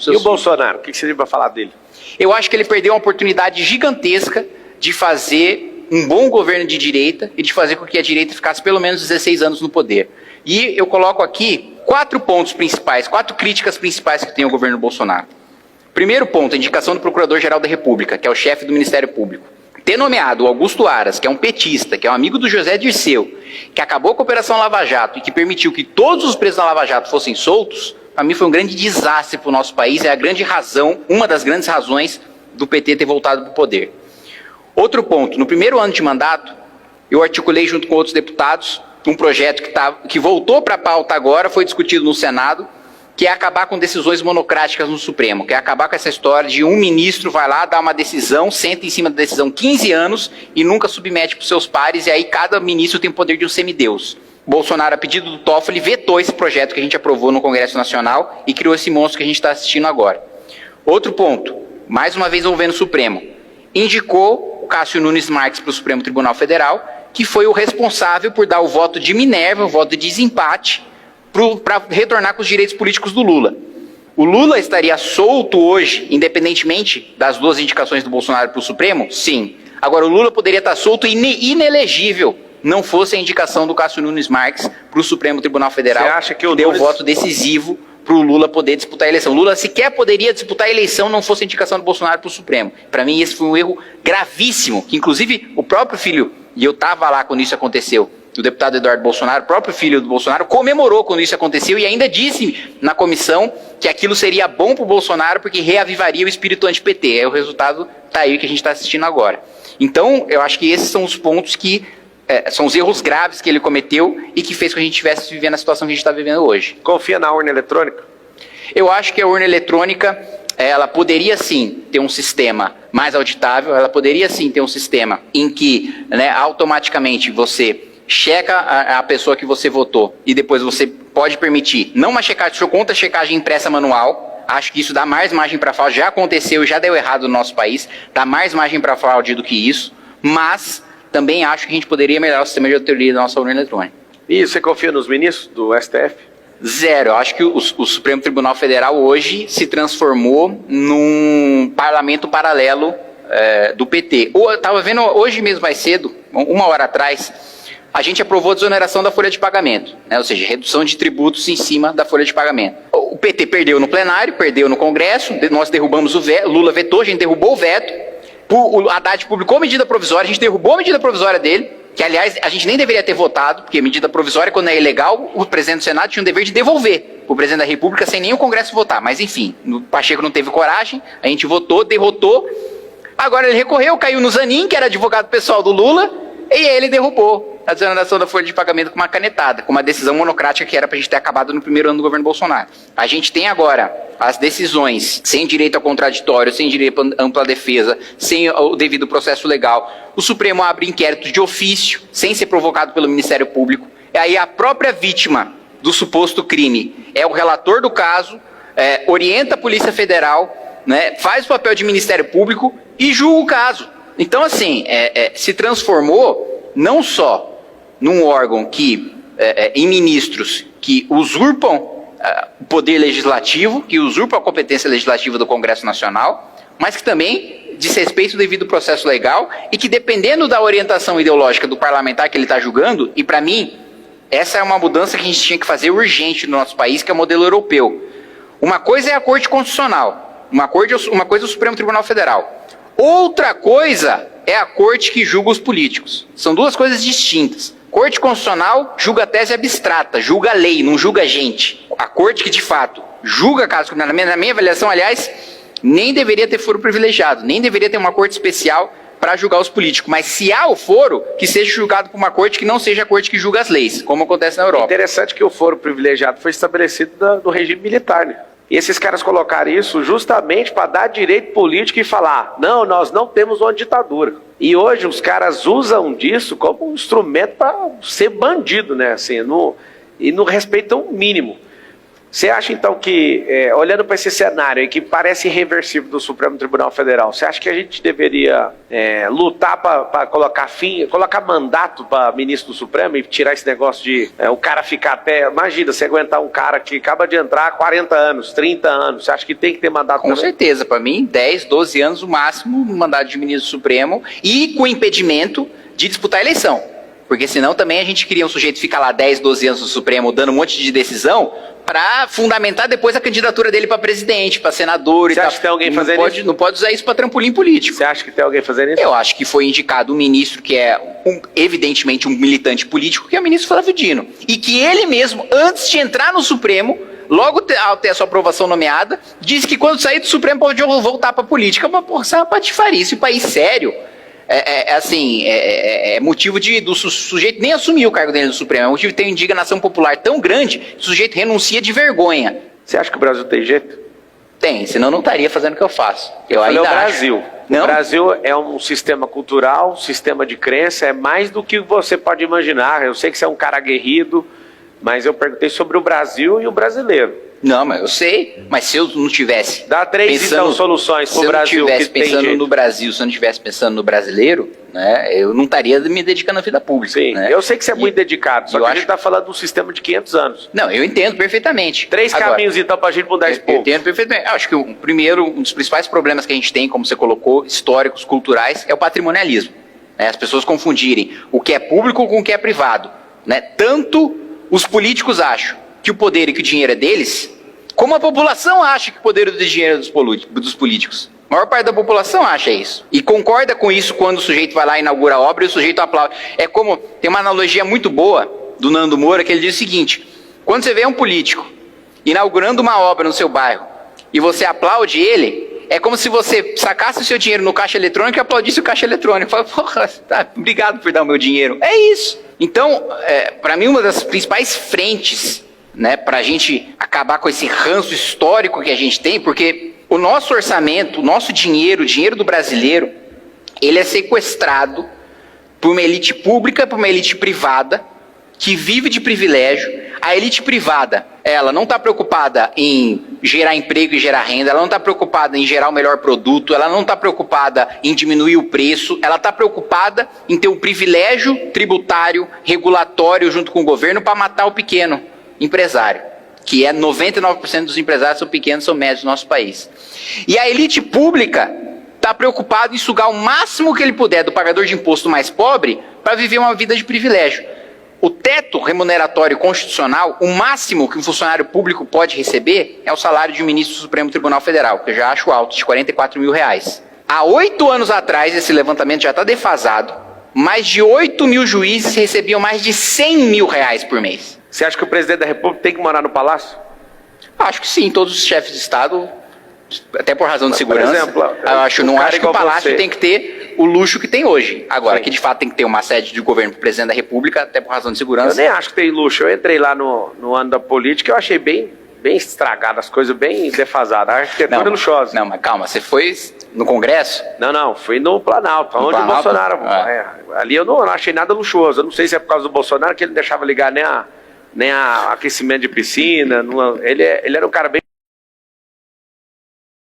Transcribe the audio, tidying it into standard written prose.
E o Bolsonaro, o que você tem para falar dele? Eu acho que ele perdeu uma oportunidade gigantesca de fazer um bom governo de direita e de fazer com que a direita ficasse pelo menos 16 anos no poder. E eu coloco aqui 4 pontos principais, 4 críticas principais que tem ao governo Bolsonaro. Primeiro ponto, a indicação do Procurador-Geral da República, que é o chefe do Ministério Público. Ter nomeado o Augusto Aras, que é um petista, que é um amigo do José Dirceu, que acabou com a Operação Lava Jato e que permitiu que todos os presos na Lava Jato fossem soltos, para mim foi um grande desastre para o nosso país, é a grande razão, uma das grandes razões do PT ter voltado para o poder. Outro ponto, no primeiro ano de mandato, eu articulei junto com outros deputados um projeto que voltou para a pauta agora, foi discutido no Senado, que é acabar com decisões monocráticas no Supremo, que é acabar com essa história de um ministro vai lá, dá uma decisão, senta em cima da decisão 15 anos e nunca submete para os seus pares, e aí cada ministro tem o poder de um semideus. Bolsonaro, a pedido do Toffoli, vetou esse projeto que a gente aprovou no Congresso Nacional e criou esse monstro que a gente está assistindo agora. Outro ponto, mais uma vez envolvendo o Supremo, indicou o Cássio Nunes Marques para o Supremo Tribunal Federal, que foi o responsável por dar o voto de Minerva, o voto de desempate, para retornar com os direitos políticos do Lula. O Lula estaria solto hoje, independentemente das 2 indicações do Bolsonaro para o Supremo? Sim. Agora, o Lula poderia estar solto e inelegível, não fosse a indicação do Cássio Nunes Marques para o Supremo Tribunal Federal. Você acha que o deu voto decisivo para o Lula poder disputar a eleição. Lula sequer poderia disputar a eleição não fosse a indicação do Bolsonaro para o Supremo. Para mim, esse foi um erro gravíssimo, que inclusive o próprio filho, e eu estava lá quando isso aconteceu, o deputado Eduardo Bolsonaro, o próprio filho do Bolsonaro, comemorou quando isso aconteceu e ainda disse na comissão que aquilo seria bom para o Bolsonaro porque reavivaria o espírito anti-PT. O resultado está aí que a gente está assistindo agora. Então, eu acho que esses são os pontos que são os erros graves que ele cometeu e que fez com que a gente estivesse vivendo a situação que a gente está vivendo hoje. Confia na urna eletrônica? Eu acho que a urna eletrônica, ela poderia sim ter um sistema mais auditável, ela poderia sim ter um sistema em que, né, automaticamente você checa a pessoa que você votou e depois você pode permitir, não uma checagem, contra a checagem impressa manual. Acho que isso dá mais margem para fraude, já aconteceu, já deu errado no nosso país, dá mais margem para fraude do que isso, mas também acho que a gente poderia melhorar o sistema de auditoria da nossa urna eletrônica. E você confia nos ministros do STF? Zero. Eu acho que o Supremo Tribunal Federal hoje se transformou num parlamento paralelo do PT. Eu estava vendo hoje mesmo mais cedo, 1 hora atrás, a gente aprovou a desoneração da folha de pagamento, né? Ou seja, redução de tributos em cima da folha de pagamento. O PT perdeu no plenário, perdeu no Congresso, nós derrubamos o veto, Lula vetou, a gente derrubou o veto, o Haddad publicou medida provisória, a gente derrubou a medida provisória dele, que aliás a gente nem deveria ter votado, porque medida provisória, quando é ilegal, o presidente do Senado tinha o dever de devolver para o presidente da República sem nem o Congresso votar. Mas enfim, o Pacheco não teve coragem, a gente votou, derrotou, agora ele recorreu, caiu no Zanin, que era advogado pessoal do Lula, e ele derrubou a desoneração da folha de pagamento com uma canetada, com uma decisão monocrática que era para a gente ter acabado no primeiro ano do governo Bolsonaro. A gente tem agora as decisões sem direito ao contraditório, sem direito à ampla defesa, sem o devido processo legal. O Supremo abre inquérito de ofício, sem ser provocado pelo Ministério Público. E aí a própria vítima do suposto crime é o relator do caso, orienta a Polícia Federal, né, faz o papel de Ministério Público e julga o caso. Então, assim, se transformou não só num órgão que, em ministros que usurpam o poder legislativo, que usurpam a competência legislativa do Congresso Nacional, mas que também diz respeito ao devido processo legal e que, dependendo da orientação ideológica do parlamentar que ele está julgando, e para mim, essa é uma mudança que a gente tinha que fazer urgente no nosso país, que é o modelo europeu. Uma coisa é a Corte Constitucional, uma coisa é o Supremo Tribunal Federal. Outra coisa é a Corte que julga os políticos. São 2 coisas distintas. Corte Constitucional julga a tese abstrata, julga a lei, não julga a gente. A Corte que, de fato, julga casos criminais, na minha avaliação, aliás, nem deveria ter foro privilegiado, nem deveria ter uma corte especial para julgar os políticos. Mas se há o foro, que seja julgado por uma corte que não seja a corte que julga as leis, como acontece na Europa. É interessante que o foro privilegiado foi estabelecido do regime militar, né? E esses caras colocaram isso justamente para dar direito político e falar, não, nós não temos uma ditadura. E hoje os caras usam disso como um instrumento para ser bandido, né? Assim, e não respeitam o mínimo. Você acha, então, que, olhando para esse cenário aí, que parece irreversível do Supremo Tribunal Federal, você acha que a gente deveria lutar para colocar mandato para ministro do Supremo e tirar esse negócio de o cara ficar até... Imagina, você aguentar um cara que acaba de entrar há 40 anos, 30 anos, você acha que tem que ter mandato Com também? certeza, para mim, 10, 12 anos o máximo, no mandato de ministro do Supremo e com impedimento de disputar a eleição. Porque senão também a gente queria um sujeito ficar lá 10, 12 anos no Supremo dando um monte de decisão para fundamentar depois a candidatura dele para presidente, para senador e tal. Você acha que tem alguém fazendo isso? Não pode usar isso para trampolim político. Você acha que tem alguém fazendo isso? Eu acho que foi indicado um ministro que é evidentemente um militante político, que é o ministro Flávio Dino. E que ele mesmo, antes de entrar no Supremo, logo ao ter a sua aprovação nomeada, disse que quando sair do Supremo pode voltar para a política. Mas, porra, isso é uma patifarice. Um país sério... É motivo do sujeito nem assumir o cargo dele no Supremo, é motivo de ter uma indignação popular tão grande que o sujeito renuncia de vergonha. Você acha que o Brasil tem jeito? Tem, senão não estaria fazendo o que eu faço. Eu falei ainda o acho. Brasil. Não? O Brasil é um sistema cultural, sistema de crença, é mais do que você pode imaginar. Eu sei que você é um cara aguerrido, mas eu perguntei sobre o Brasil e o brasileiro. Não, mas eu sei. Mas se eu não tivesse... Dá três então, soluções para o Brasil. Se eu não estivesse que tem pensando jeito. no Brasil, se eu não estivesse pensando no brasileiro, né, eu não estaria me dedicando à vida pública. Sim, né? eu sei que você é muito dedicado, só que a gente acho... está falando de um sistema de 500 anos. Não, eu entendo perfeitamente. Três Agora, caminhos então para a gente mudar esse eu povo. entendo perfeitamente. Eu acho que um dos principais problemas que a gente tem, como você colocou, históricos, culturais, é o patrimonialismo. Né? As pessoas confundirem o que é público com o que é privado. Né? Tanto os políticos acham que o poder e que o dinheiro é deles, como a população acha que o poder e o dinheiro é dos políticos. A maior parte da população acha isso. E concorda com isso quando o sujeito vai lá e inaugura a obra e o sujeito aplaude. É como, tem uma analogia muito boa do Nando Moura, que ele diz o seguinte: quando você vê um político inaugurando uma obra no seu bairro e você aplaude ele, é como se você sacasse o seu dinheiro no caixa eletrônico e aplaudisse o caixa eletrônico. Fala, porra, tá, obrigado por dar o meu dinheiro. É isso. Então, para mim, uma das principais frentes, né, para a gente acabar com esse ranço histórico que a gente tem, porque o nosso orçamento, o nosso dinheiro, o dinheiro do brasileiro, ele é sequestrado por uma elite pública, por uma elite privada, que vive de privilégio. A elite privada, ela não está preocupada em gerar emprego e gerar renda, ela não está preocupada em gerar o melhor produto, ela não está preocupada em diminuir o preço, ela está preocupada em ter um privilégio tributário, regulatório junto com o governo para matar o pequeno empresário, que é 99% dos empresários são pequenos, são médios no nosso país. E a elite pública está preocupada em sugar o máximo que ele puder do pagador de imposto mais pobre para viver uma vida de privilégio. O teto remuneratório constitucional, o máximo que um funcionário público pode receber é o salário de um ministro do Supremo Tribunal Federal, que eu já acho alto, de R$44 mil. Há 8 anos atrás, esse levantamento já está defasado, mais de 8 mil juízes recebiam mais de R$100 mil por mês. Você acha que o presidente da República tem que morar no palácio? Acho que sim, todos os chefes de Estado, até por razão de segurança. Por exemplo, não acho que o palácio você tem que ter o luxo que tem hoje. Agora, Sim. que de fato tem que ter uma sede de governo para o presidente da República, até por razão de Eu segurança. nem acho que tem luxo. Eu entrei lá no ano da política, eu achei bem estragado, as coisas bem defasadas. A arquitetura é luxuosa. Não, mas calma, você foi no Congresso? Não, fui no Planalto, onde Planalto? o Bolsonaro... Ah. Ali eu não achei nada luxuoso. Eu não sei se é por causa do Bolsonaro, que ele não deixava ligar nem a aquecimento de piscina. Ele era um cara bem